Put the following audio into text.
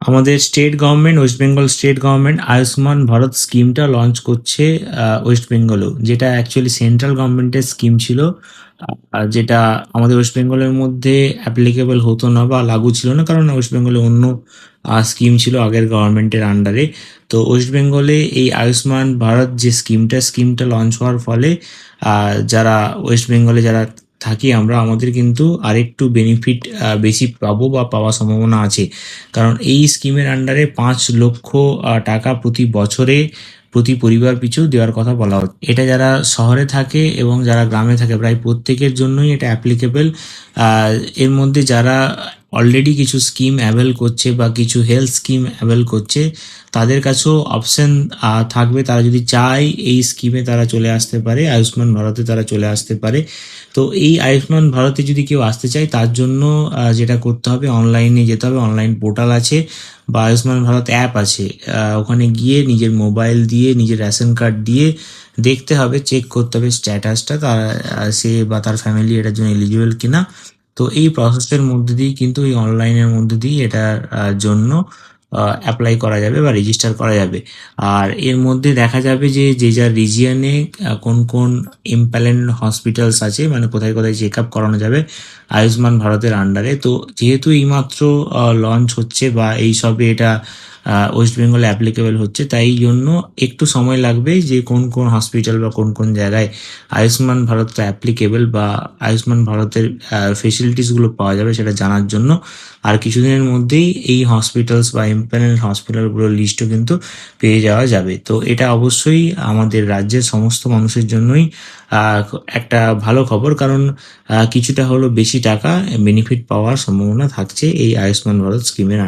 আমাদের state government, West Bengal state government Ayushman Bharat স্কিমটা launch করছে ওয়েস্ট বেঙ্গলেও, যেটা অ্যাকচুয়ালি সেন্ট্রাল গভর্নমেন্টের স্কিম ছিল। যেটা আমাদের ওয়েস্ট বেঙ্গলের মধ্যে অ্যাপ্লিকেবল হতো না বা লাগু ছিল না, কারণ ওয়েস্ট বেঙ্গলে অন্য স্কিম ছিল আগের গভর্নমেন্টের আন্ডারে। তো ওয়েস্ট বেঙ্গলে এই আয়ুষ্মান ভারত যে স্কিমটা লঞ্চ হওয়ার ফলে যারা ওয়েস্ট বেঙ্গলে যারা থাকি আমরা, আমাদের কিন্তু আরেকটু বেনিফিট বেশি পাবো বা পাওয়ার সম্ভাবনা আছে। কারণ এই স্কিমের আন্ডারে 5 লক্ষ টাকা প্রতি বছরে প্রতি পরিবার পিছু দেওয়ার কথা বলা হচ্ছে। এটা যারা শহরে থাকে এবং যারা গ্রামে থাকে প্রায় প্রত্যেকের জন্যই এটা অ্যাপ্লিকেবল। এর মধ্যে যারা অলরেডি কিছু স্কিম অ্যাভেল করছে বা কিছু হেলথ স্কিম অ্যাভেল করছে, তাদের কাছেও অপশন থাকবে। তারা যদি চায় এই স্কিমে তারা চলে আসতে পারে, আয়ুষ্মান ভারতে তারা চলে আসতে পারে। তো এই আয়ুষ্মান ভারতে যদি কেউ আসতে চায়, তার জন্য যেটা করতে হবে, অনলাইনে যেতে হবে। অনলাইন পোর্টাল আছে বা আয়ুষ্মান ভারত অ্যাপ আছে। ওখানে গিয়ে নিজের মোবাইল দিয়ে নিজের রেশন কার্ড দিয়ে দেখতে হবে, চেক করতে হবে স্ট্যাটাসটা, তার সে বা তার ফ্যামিলি এটার জন্য এলিজিবল কিনা। তো এই প্রসেসের মধ্যে দিয়ে কিন্তু এই অনলাইনের মধ্যে দিয়ে এটার জন্য অ্যাপ্লাই করা যাবে বা রেজিস্টার করা যাবে। আর এর মধ্যে দেখা যাবে যে যে যার রিজিয়নে কোন কোন ইম্প্যানেলড হসপিটালস আছে, মানে কোথায় কোথায় চেক আপ করানো যাবে আয়ুষ্মান ভারতের আন্ডারে। তো যেহেতু এইমাত্র লঞ্চ হচ্ছে বা এই সবে এটা ওয়েস্ট বেঙ্গলে অ্যাপ্লিকেবল হচ্ছে, তাই জন্য একটু সময় লাগবে যে কোন কোন হসপিটাল বা কোন কোন জায়গায় আয়ুষ্মান ভারতটা অ্যাপ্লিকেবল বা আয়ুষ্মান ভারতের ফেসিলিটিসগুলো পাওয়া যাবে সেটা জানার জন্য। আর কিছুদিনের মধ্যেই এই হসপিটালস বা ইম্প্যানেলড হসপিটালগুলোর লিস্টও কিন্তু পেয়ে যাওয়া যাবে। তো এটা অবশ্যই আমাদের রাজ্যের সমস্ত মানুষের জন্যই একটা ভালো খবর, কারণ কিছুটা হলো বেশি টাকা বেনিফিট পাওয়ার সম্ভাবনা থাকছে এই আয়ুষ্মান ভারত স্কিমের